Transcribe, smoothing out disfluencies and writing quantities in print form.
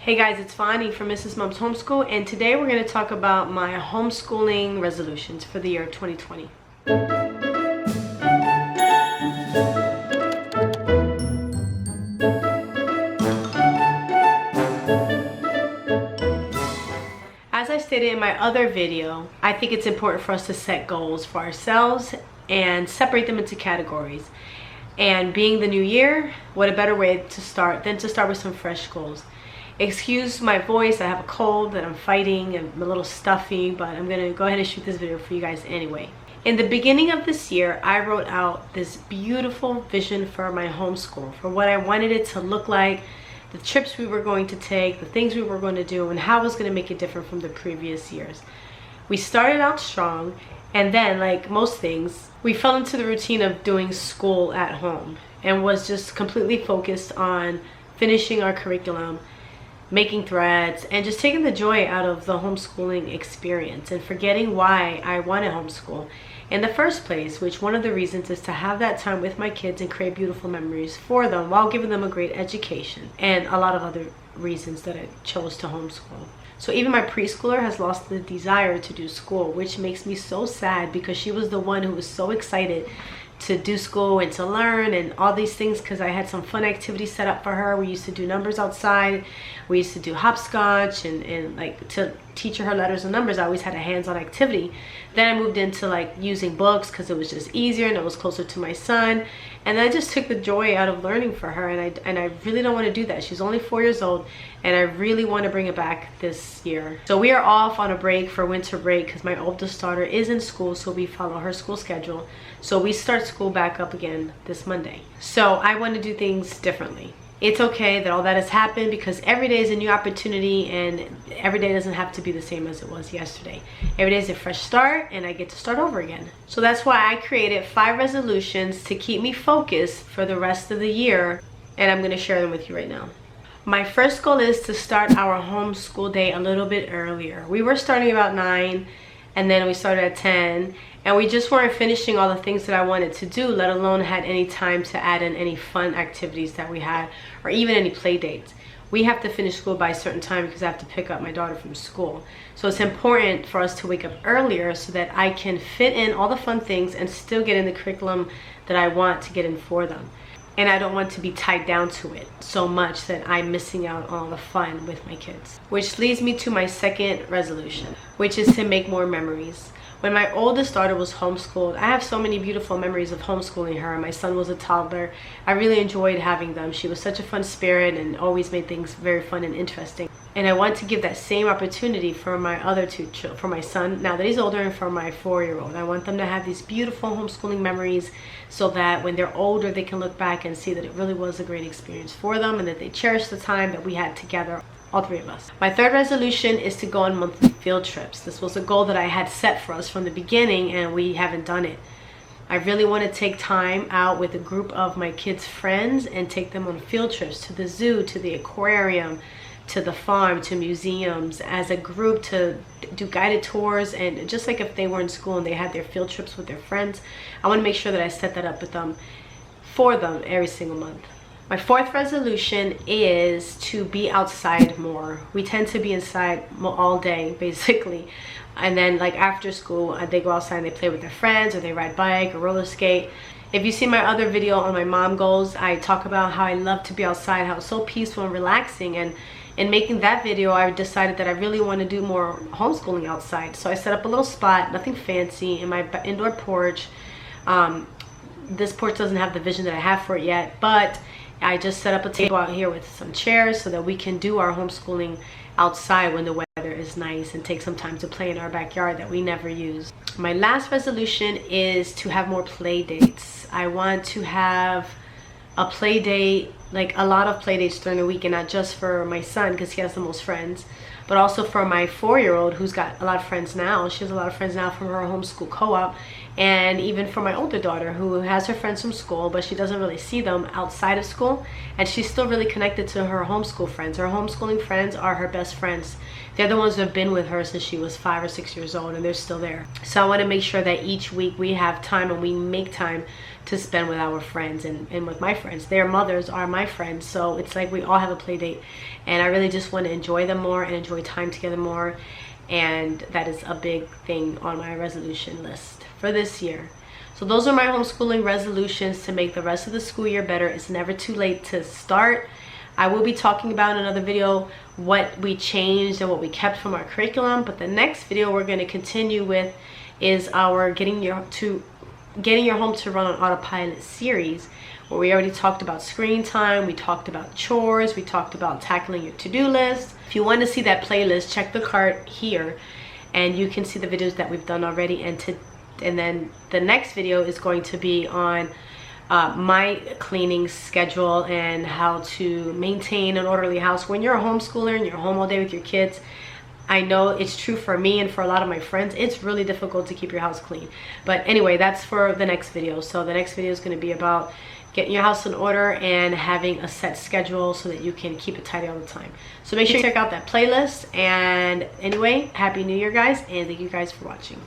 Hey guys, it's Fani from Mrs. Mom's Homeschool, and today we're going to talk about my homeschooling resolutions for the year 2020. As I stated in my other video, I think it's important for us to set goals for ourselves and separate them into categories. And being the new year, what a better way to start than to start with some fresh goals. Excuse my voice, I have a cold that I'm fighting and I'm a little stuffy, but I'm gonna go ahead and shoot this video for you guys anyway. In the beginning of this year, I wrote out this beautiful vision for my homeschool, for what I wanted it to look like, the trips we were going to take, the things we were going to do, and how I was going to make it different from the previous years. We started out strong, and then, like most things, we fell into the routine of doing school at home and was just completely focused on finishing our curriculum, making threads, and just taking the joy out of the homeschooling experience and forgetting why I wanted homeschool in the first place, which one of the reasons is to have that time with my kids and create beautiful memories for them while giving them a great education, and a lot of other reasons that I chose to homeschool. So even my preschooler has lost the desire to do school, which makes me so sad because she was the one who was so excited to do school and to learn and all these things, because I had some fun activities set up for her. We used to do numbers outside, we used to do hopscotch, and like to teach her letters and numbers. I always had a hands-on activity. Then I moved into like using books because it was just easier and it was closer to my son, and I just took the joy out of learning for her, and I really don't want to do that. She's only 4 years old and I really want to bring it back this year. So we are off on a break for winter break because my oldest daughter is in school, so we follow her school schedule. So we start school back up again this Monday. So I want to do things differently. It's okay that all that has happened because every day is a new opportunity, and every day doesn't have to be the same as it was yesterday. Every day is a fresh start and I get to start over again. So that's why I created 5 resolutions to keep me focused for the rest of the year, and I'm going to share them with you right now. My first goal is to start our homeschool day a little bit earlier. We were starting about 9, and then we started at 10, and we just weren't finishing all the things that I wanted to do, let alone had any time to add in any fun activities that we had, or even any play dates. We have to finish school by a certain time because I have to pick up my daughter from school. So it's important for us to wake up earlier so that I can fit in all the fun things and still get in the curriculum that I want to get in for them. And I don't want to be tied down to it so much that I'm missing out on all the fun with my kids. Which leads me to my second resolution, which is to make more memories. When my oldest daughter was homeschooled, I have so many beautiful memories of homeschooling her. My son was a toddler. I really enjoyed having them. She was such a fun spirit and always made things very fun and interesting. And I want to give that same opportunity for my other two children, for my son now that he's older, and for my 4-year-old. I want them to have these beautiful homeschooling memories so that when they're older they can look back and see that it really was a great experience for them, and that they cherish the time that we had together, all 3 of us. My third resolution is to go on monthly field trips. This was a goal that I had set for us from the beginning, and we haven't done it. I really want to take time out with a group of my kids' friends and take them on field trips to the zoo, to the aquarium, to the farm, to museums, as a group, to do guided tours. And just like if they were in school and they had their field trips with their friends, I want to make sure that I set that up with them, for them, every single month. My fourth resolution is to be outside more. We tend to be inside all day, basically. And then like after school, they go outside and they play with their friends, or they ride bike or roller skate. If you see my other video on my mom goals, I talk about how I love to be outside, how it's so peaceful and relaxing. And in making that video, I decided that I really want to do more homeschooling outside. So I set up a little spot, nothing fancy, in my indoor porch. This porch doesn't have the vision that I have for it yet, but I just set up a table out here with some chairs so that we can do our homeschooling outside when the weather is nice, and take some time to play in our backyard that we never use. My last resolution is to have more play dates. I want to have a play date, like a lot of play dates during the week, and not just for my son because he has the most friends, but also for my 4-year-old who's got a lot of friends now. She has a lot of friends now from her homeschool co-op, And even for my older daughter, who has her friends from school, but she doesn't really see them outside of school, and she's still really connected to her homeschool friends. Her homeschooling friends are her best friends. They're the ones that have been with her since she was 5 or 6 years old, and they're still there. So I want to make sure that each week we have time, and we make time to spend with our friends and with my friends. Their mothers are my friends, so it's like we all have a play date, and I really just want to enjoy them more and enjoy time together more. And that is a big thing on my resolution list for this year. So those are my homeschooling resolutions to make the rest of the school year better. It's never too late to start. I will be talking about in another video what we changed and what we kept from our curriculum, but the next video we're going to continue with is our getting your home to run on autopilot series, where we already talked about screen time, we talked about chores, we talked about tackling your to-do list. If you want to see that playlist, check the card here and you can see the videos that we've done already. And then the next video is going to be on my cleaning schedule and how to maintain an orderly house when you're a homeschooler and you're home all day with your kids. I know it's true for me and for a lot of my friends. It's really difficult to keep your house clean. But anyway, that's for the next video. So the next video is going to be about getting your house in order and having a set schedule so that you can keep it tidy all the time. So make sure you check out that playlist. And anyway, Happy New Year, guys, and thank you guys for watching.